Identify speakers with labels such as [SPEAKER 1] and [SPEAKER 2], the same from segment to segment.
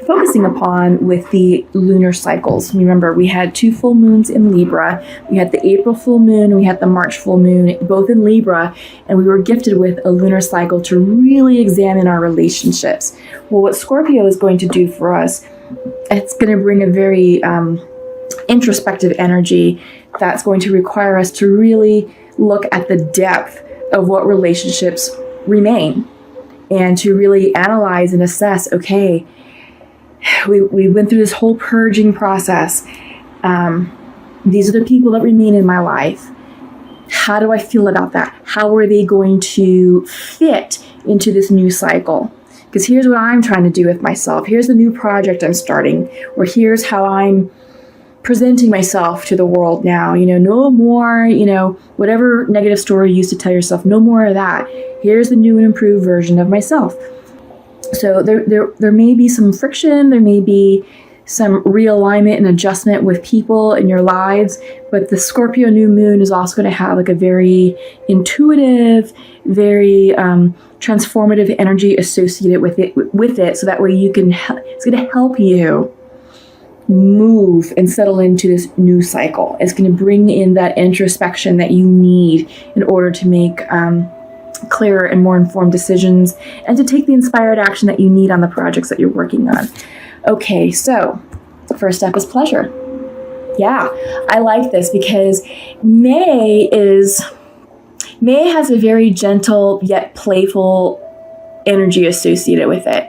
[SPEAKER 1] focusing upon with the lunar cycles. Remember, we had 2 full moons in Libra. We had the April full moon and we had the March full moon, both in Libra, and we were gifted with a lunar cycle to really examine our relationships. Well, what Scorpio is going to do for us, it's going to bring a very introspective energy that's going to require us to really look at the depth of what relationships remain and to really analyze and assess, okay, we went through this whole purging process. These are the people that remain in my life. How do I feel about that? How are they going to fit into this new cycle? Because here's what I'm trying to do with myself. Here's the new project I'm starting, or here's how I'm presenting myself to the world now. No more, whatever negative story you used to tell yourself, no more of that. Here's the new and improved version of myself. So there may be some friction, there may be some realignment and adjustment with people in your lives, but the Scorpio new moon is also going to have like a very intuitive, very transformative energy associated with it, so that way it's going to help you move and settle into this new cycle. It's going to bring in that introspection that you need in order to make clearer and more informed decisions and to take the inspired action that you need on the projects that you're working on. Okay, so first step is pleasure. Yeah, I like this because May has a very gentle yet playful energy associated with it.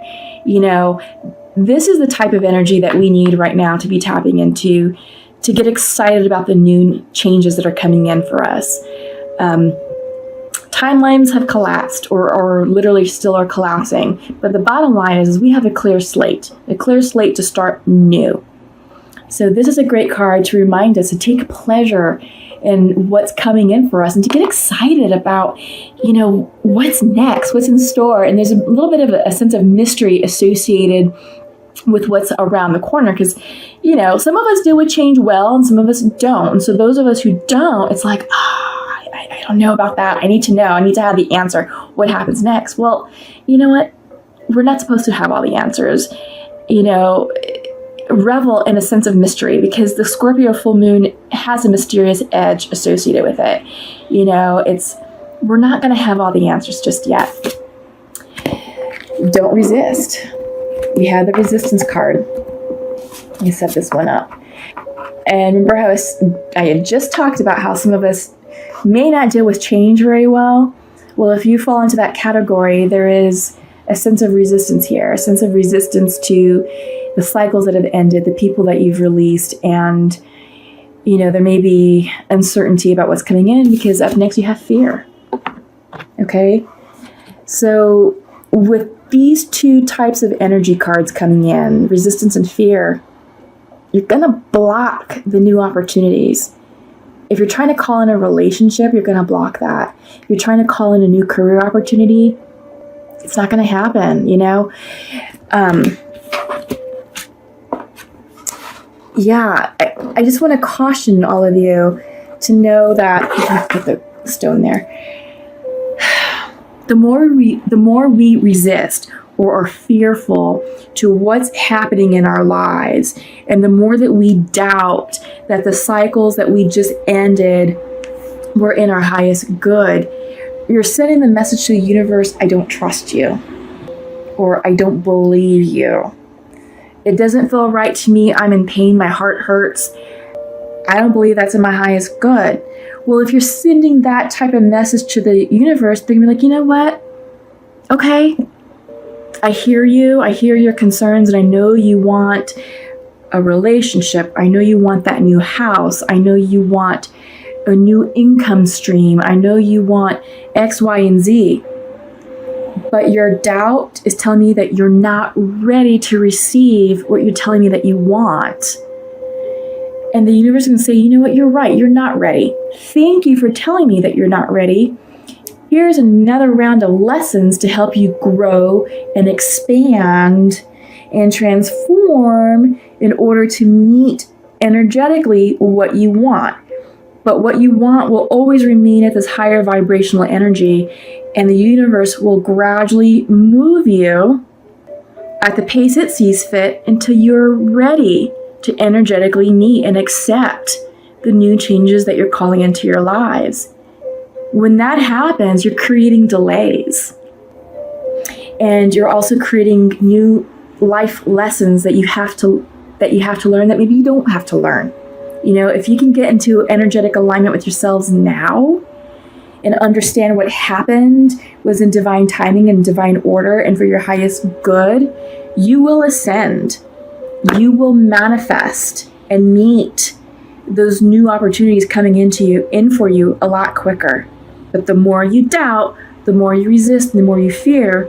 [SPEAKER 1] This is the type of energy that we need right now to be tapping into, to get excited about the new changes that are coming in for us. Timelines have collapsed or literally still are collapsing. But the bottom line is we have a clear slate to start new. So this is a great card to remind us to take pleasure in what's coming in for us and to get excited about, what's next, what's in store. And there's a little bit of a sense of mystery associated with what's around the corner because, some of us deal with change well and some of us don't. And so those of us who don't, it's like, I don't know about that. I need to know. I need to have the answer. What happens next? Well, you know what? We're not supposed to have all the answers. Revel in a sense of mystery because the Scorpio full moon has a mysterious edge associated with it. We're not going to have all the answers just yet. Don't resist. We had the resistance card. I set this one up. And remember how I had just talked about how some of us may not deal with change very well. Well, if you fall into that category, there is a sense of resistance here, a sense of resistance to the cycles that have ended, the people that you've released, and there may be uncertainty about what's coming in because up next you have fear. Okay? So with these 2 types of energy cards coming in, resistance and fear, you're going to block the new opportunities. If you're trying to call in a relationship, you're going to block that. If you're trying to call in a new career opportunity, it's not going to happen, I just want to caution all of you to know that, put the stone there, the more we resist or are fearful to what's happening in our lives, and the more that we doubt that the cycles that we just ended were in our highest good, you're sending the message to the universe, I don't trust you, or I don't believe you. It doesn't feel right to me. I'm in pain. My heart hurts. I don't believe that's in my highest good. Well, if you're sending that type of message to the universe, they're going to be like, you know what? Okay, I hear you. I hear your concerns, and I know you want a relationship. I know you want that new house. I know you want a new income stream. I know you want X, Y, and Z. But your doubt is telling me that you're not ready to receive what you're telling me that you want. And the universe is going to say, you know what, you're right, you're not ready. Thank you for telling me that you're not ready. Here's another round of lessons to help you grow and expand and transform in order to meet energetically what you want. But what you want will always remain at this higher vibrational energy, and the universe will gradually move you at the pace it sees fit until you're ready to energetically meet and accept the new changes that you're calling into your lives. When that happens, you're creating delays. And you're also creating new life lessons that you have to learn that maybe you don't have to learn. If you can get into energetic alignment with yourselves now and understand what happened was in divine timing and divine order and for your highest good, you will ascend. You will manifest and meet those new opportunities coming in for you a lot quicker. But the more you doubt, the more you resist, and the more you fear,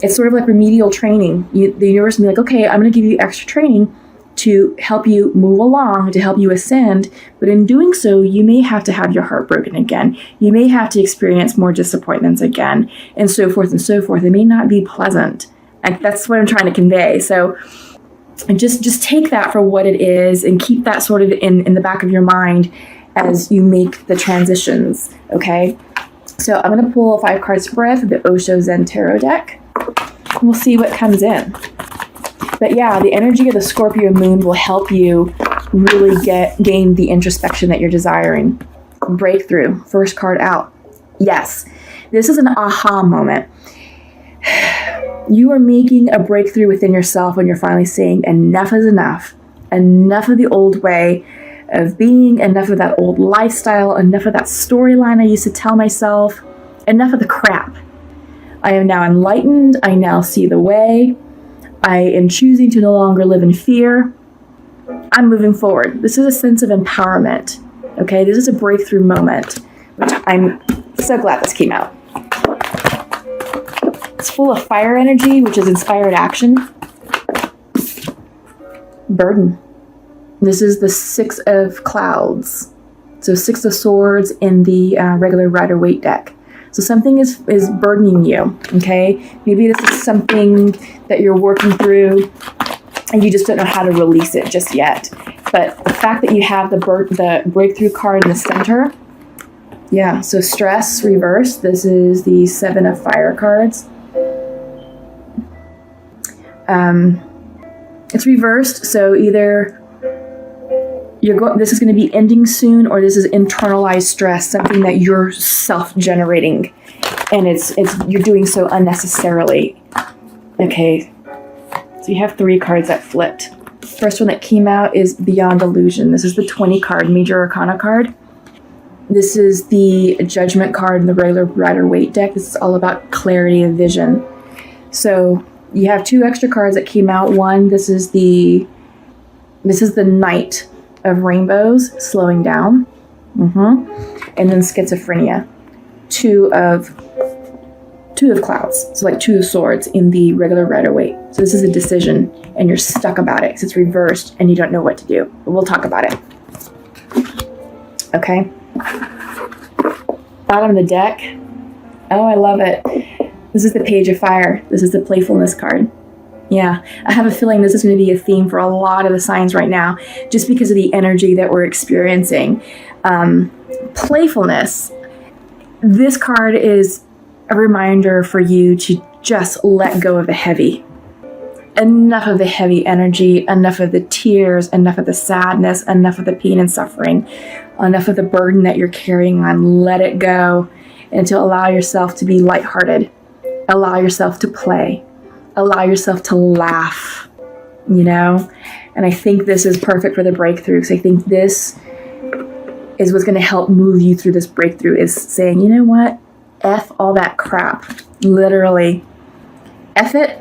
[SPEAKER 1] it's sort of like remedial training. The universe will be like, okay, I'm going to give you extra training to help you move along, to help you ascend. But in doing so, you may have to have your heart broken again. You may have to experience more disappointments again, and so forth and so forth. It may not be pleasant. And that's what I'm trying to convey. So just take that for what it is and keep that sort of in the back of your mind as you make the transitions, okay? So I'm going to pull a 5-card spread for the Osho Zen Tarot deck. And we'll see what comes in. But yeah, the energy of the Scorpio moon will help you really gain the introspection that you're desiring. Breakthrough, first card out. Yes, this is an aha moment. You are making a breakthrough within yourself when you're finally saying enough is enough. Enough of the old way of being, enough of that old lifestyle, enough of that storyline I used to tell myself, enough of the crap. I am now enlightened. I now see the way. I am choosing to no longer live in fear. I'm moving forward. This is a sense of empowerment. Okay, this is a breakthrough moment, which I'm so glad this came out. It's full of fire energy, which is inspired action. Burden. This is the 6 of clouds. So 6 of swords in the regular Rider-Waite deck. So something is burdening you, okay? Maybe this is something that you're working through and you just don't know how to release it just yet. But the fact that you have the breakthrough card in the center, yeah, so stress reversed. This is the 7 of fire cards. It's reversed, so either this is going to be ending soon, or this is internalized stress, something that you're self-generating, and you're doing so unnecessarily. Okay, so you have 3 cards that flipped. First one that came out is Beyond Illusion. This is the 20 card, Major Arcana card. This is the Judgment card in the regular Rider-Waite deck. This is all about clarity of vision. So you have 2 extra cards that came out. One, this is the Knight of Rainbows, slowing down, and then Schizophrenia, 2 of clouds, so like 2 of swords in the regular Rider-Waite. So this is a decision, and you're stuck about it because it's reversed, and you don't know what to do. But we'll talk about it. Okay. Bottom of the deck. Oh, I love it. This is the Page of Fire. This is the playfulness card. Yeah, I have a feeling this is going to be a theme for a lot of the signs right now, just because of the energy that we're experiencing. Playfulness. This card is a reminder for you to just let go of the heavy. Enough of the heavy energy, enough of the tears, enough of the sadness, enough of the pain and suffering, enough of the burden that you're carrying on. Let it go, and to allow yourself to be lighthearted. Allow yourself to play. Allow yourself to laugh, And I think this is perfect for the breakthrough, because I think this is what's going to help move you through this breakthrough, is saying, you know what? F all that crap. Literally. F it.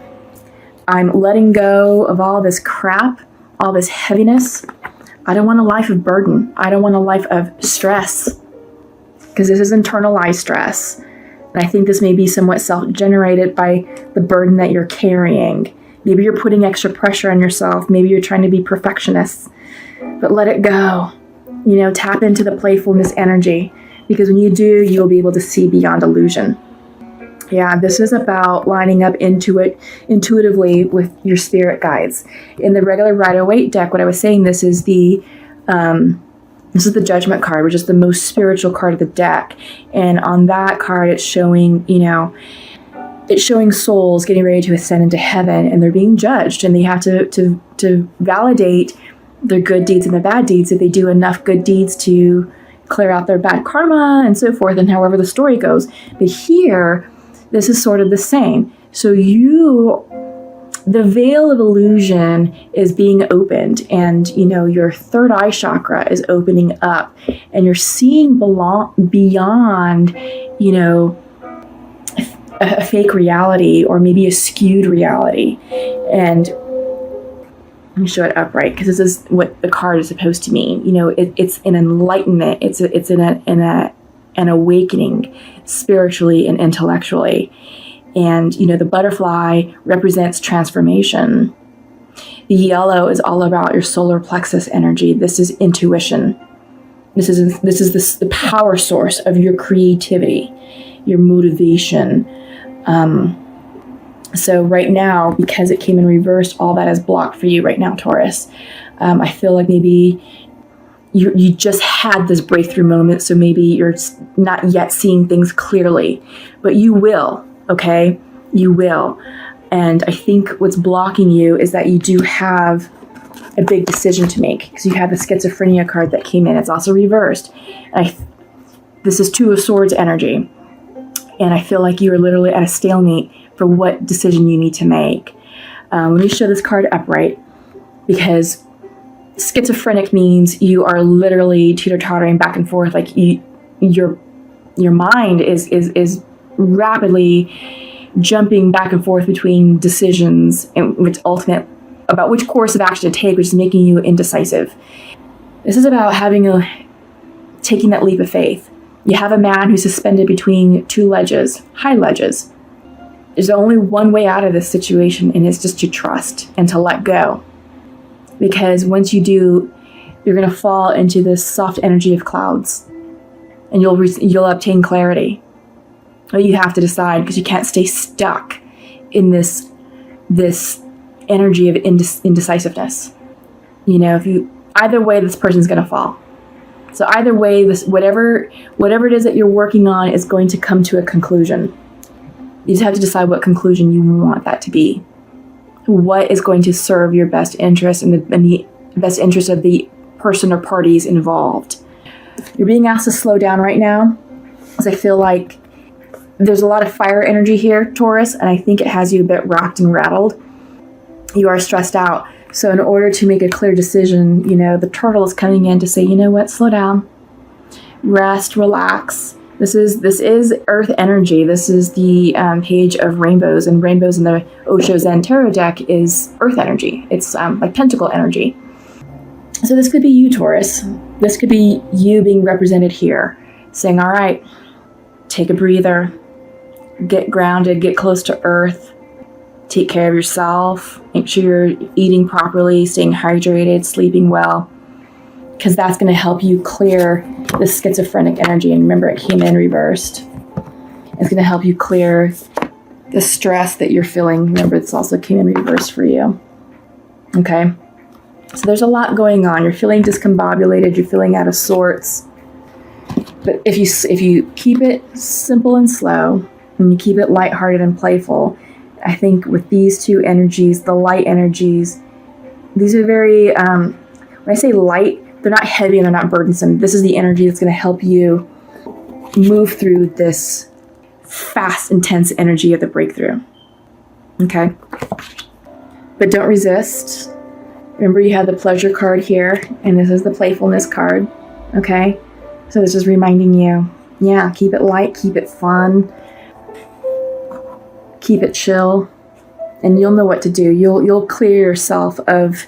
[SPEAKER 1] I'm letting go of all this crap, all this heaviness. I don't want a life of burden. I don't want a life of stress, because this is internalized stress. And I think this may be somewhat self-generated by the burden that you're carrying. Maybe you're putting extra pressure on yourself. Maybe you're trying to be perfectionist. But let it go. Tap into the playfulness energy. Because when you do, you'll be able to see beyond illusion. Yeah, this is about lining up intuitively with your spirit guides. In the regular Rider-Waite deck, what I was saying, this is the Judgment card, which is the most spiritual card of the deck. And on that card, it's showing, it's showing souls getting ready to ascend into heaven, and they're being judged, and they have to validate their good deeds and their bad deeds, if they do enough good deeds to clear out their bad karma and so forth, and however the story goes. But here, this is sort of the same. So the veil of illusion is being opened, and your third eye chakra is opening up, and you're seeing beyond a fake reality, or maybe a skewed reality. And let me show it upright, because this is what the card is supposed to mean. It's an enlightenment. It's an awakening, spiritually and intellectually. And the butterfly represents transformation. The yellow is all about your solar plexus energy. This is intuition. This is the power source of your creativity, your motivation. So right now, because it came in reverse, all that is blocked for you right now, Taurus. I feel like maybe you just had this breakthrough moment, so maybe you're not yet seeing things clearly, but you will, okay? You will. And I think what's blocking you is that you do have a big decision to make, because you have the schizophrenia card that came in. It's also reversed. This is Two of Swords energy. And I feel like you are literally at a stalemate for what decision you need to make. Let me show this card upright, because schizophrenic means you are literally teeter-tottering back and forth. Like your mind is rapidly jumping back and forth between decisions, and which ultimate about which course of action to take, which is making you indecisive. This is about taking that leap of faith. You have a man who's suspended between two ledges, high ledges. There's only one way out of this situation, and it's just to trust and to let go. Because once you do, you're going to fall into this soft energy of clouds, and you'll obtain clarity. But you have to decide, because you can't stay stuck in this energy of indecisiveness. Either way, this person's going to fall. So either way, whatever it is that you're working on is going to come to a conclusion. You just have to decide what conclusion you want that to be. What is going to serve your best interest and the best interest of the person or parties involved. You're being asked to slow down right now, because I feel like there's a lot of fire energy here, Taurus, and I think it has you a bit rocked and rattled. You are stressed out. So in order to make a clear decision, the turtle is coming in to say, you know what, slow down, rest, relax. This is earth energy. This is the page of rainbows, and rainbows in the Osho Zen Tarot deck is earth energy. It's like pentacle energy. So this could be you, Taurus. This could be you being represented here, saying, all right, take a breather, get grounded, get close to earth, take care of yourself, make sure you're eating properly, staying hydrated, sleeping well, because that's going to help you clear the schizophrenic energy. And remember, it came in reversed. It's going to help you clear the stress that you're feeling. Remember, this also came in reversed for you. Okay? So there's a lot going on. You're feeling discombobulated. You're feeling out of sorts. But if you keep it simple and slow, and you keep it lighthearted and playful, I think with these two energies, the light energies, these are very, when I say light, they're not heavy and they're not burdensome. This is the energy that's going to help you move through this fast, intense energy of the breakthrough. Okay? But don't resist. Remember, you have the pleasure card here, and this is the playfulness card. Okay? So this is reminding you, yeah, keep it light, keep it fun, keep it chill, and you'll know what to do. You'll clear yourself of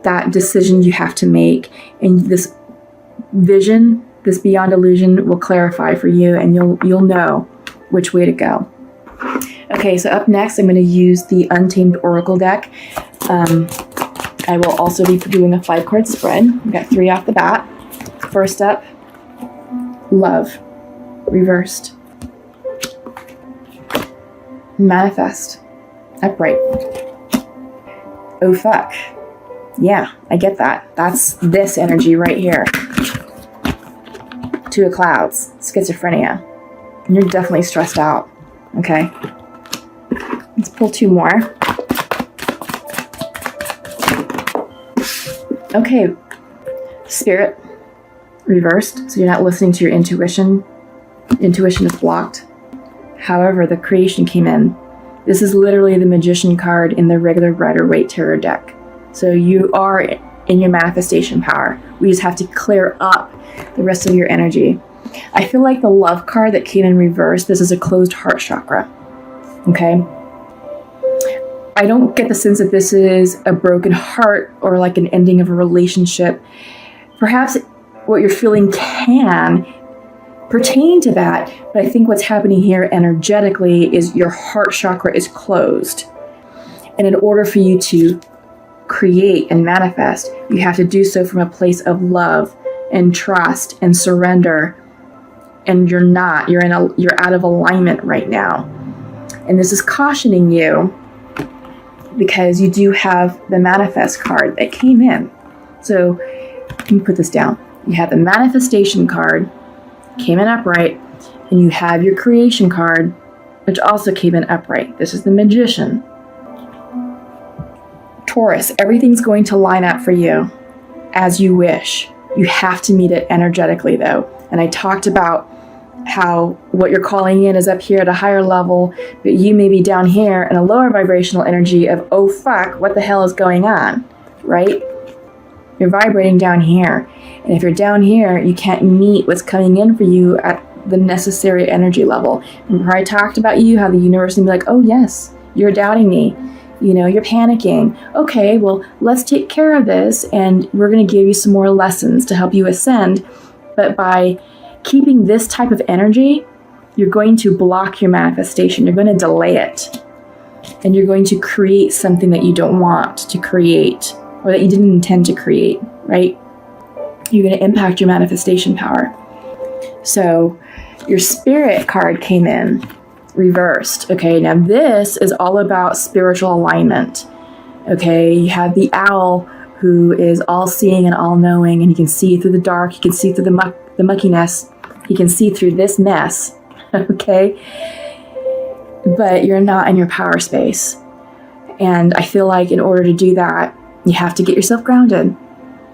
[SPEAKER 1] that decision you have to make, and this vision, this beyond illusion, will clarify for you, and you'll know which way to go. Okay, so up next, I'm going to use the Untamed Oracle deck. I will also be doing a 5-card spread. We've got 3 off the bat. First up, love, reversed. Manifest, upright. Oh fuck. Yeah, I get that. That's this energy right here. 2 of clouds, schizophrenia. You're definitely stressed out, okay? pull two more. Okay, Spirit, reversed, so you're not listening to your intuition. Intuition is blocked. However, the creation came in. This is literally the Magician card in the regular Rider-Waite Tarot deck. So you are in your manifestation power. We just have to clear up the rest of your energy. I feel like the Love card that came in reverse, this is a closed heart chakra. Okay? I don't get the sense that this is a broken heart or like an ending of a relationship. Perhaps what you're feeling can pertain to that, but I think what's happening here energetically is your heart chakra is closed. And in order for you to create and manifest, you have to do so from a place of love and trust and surrender. And you're not. You're out of alignment right now. And this is cautioning you because you do have the Manifest card that came in. So let me put this down. You have the Manifestation card, came in upright, and you have your Creation card, which also came in upright. This is the Magician. Taurus, everything's going to line up for you as you wish. You have to meet it energetically, though. And I talked about how what you're calling in is up here at a higher level, but you may be down here in a lower vibrational energy of, oh fuck, what the hell is going on, right? You're vibrating down here. And if you're down here, you can't meet what's coming in for you at the necessary energy level. Remember I talked about you, how the universe will be like, oh yes, you're doubting me. You know, you're panicking. Okay, well, let's take care of this, and we're going to give you some more lessons to help you ascend. But by keeping this type of energy, you're going to block your manifestation. You're going to delay it. And you're going to create something that you don't want to create, or that you didn't intend to create, right? You're going to impact your manifestation power. So your Spirit card came in reversed. Okay, now this is all about spiritual alignment. Okay, you have the owl who is all-seeing and all-knowing, and he can see through the dark, he can see through the muckiness, he can see through this mess. Okay, but you're not in your power space. And I feel like in order to do that, you have to get yourself grounded,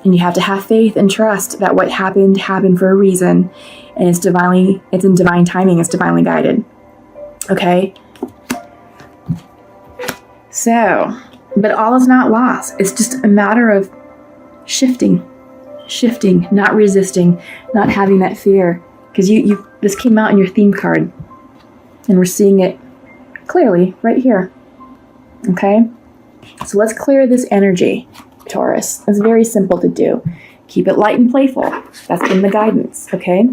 [SPEAKER 1] and you have to have faith and trust that what happened for a reason, and it's in divine timing, it's divinely guided. Okay? So, but all is not lost. It's just a matter of shifting, not resisting, not having that fear. Because this came out in your theme card, and we're seeing it clearly right here. Okay? So let's clear this energy, Taurus. It's very simple to do. Keep it light and playful. That's been the guidance, okay?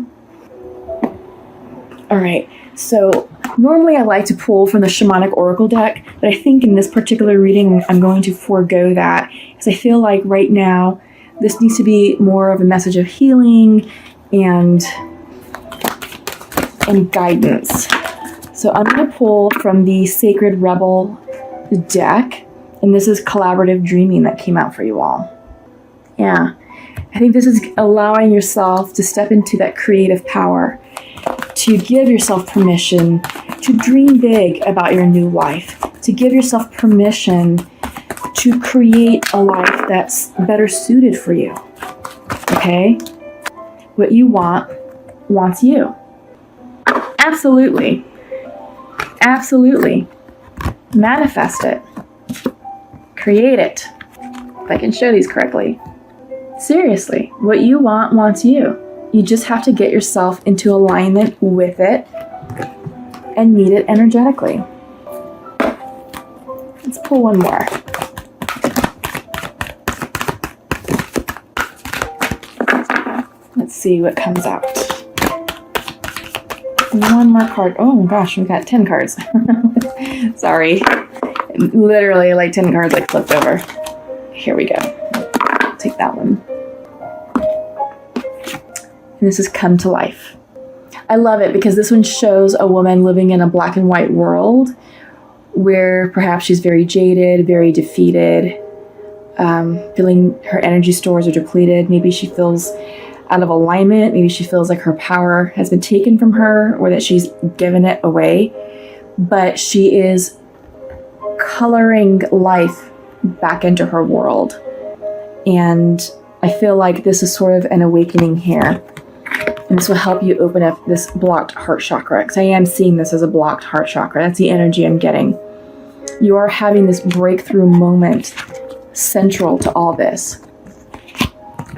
[SPEAKER 1] All right. So normally I like to pull from the Shamanic Oracle deck, but I think in this particular reading I'm going to forego that because I feel like right now this needs to be more of a message of healing and guidance. So I'm going to pull from the Sacred Rebel deck, and this is collaborative dreaming that came out for you all. Yeah, I think this is allowing yourself to step into that creative power, to give yourself permission to dream big about your new life, to give yourself permission to create a life that's better suited for you. Okay? What you want wants you. Absolutely. Absolutely. Manifest it. Create it. If I can show these correctly. Seriously, what you want wants you. You just have to get yourself into alignment with it and meet it energetically. Let's pull one more. Let's see what comes out. One more card. Oh my gosh, we got 10 cards. Sorry. Literally like 10 cards I flipped over. Here we go. I'll take that one. And this is Come to Life. I love it because this one shows a woman living in a black and white world where perhaps she's very jaded, very defeated, feeling her energy stores are depleted. Maybe she feels out of alignment. Maybe she feels like her power has been taken from her or that she's given it away. But she is coloring life back into her world. And I feel like this is sort of an awakening here. And this will help you open up this blocked heart chakra, because I am seeing this as a blocked heart chakra. That's the energy I'm getting. You are having this breakthrough moment central to all this.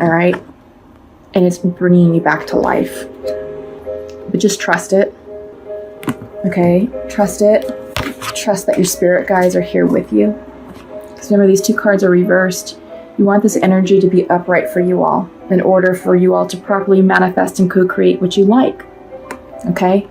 [SPEAKER 1] All right? And it's bringing you back to life. But just trust it. Okay? Trust it. Trust that your spirit guides are here with you. Because remember, these two cards are reversed. You want this energy to be upright for you all in order for you all to properly manifest and co-create what you like. Okay?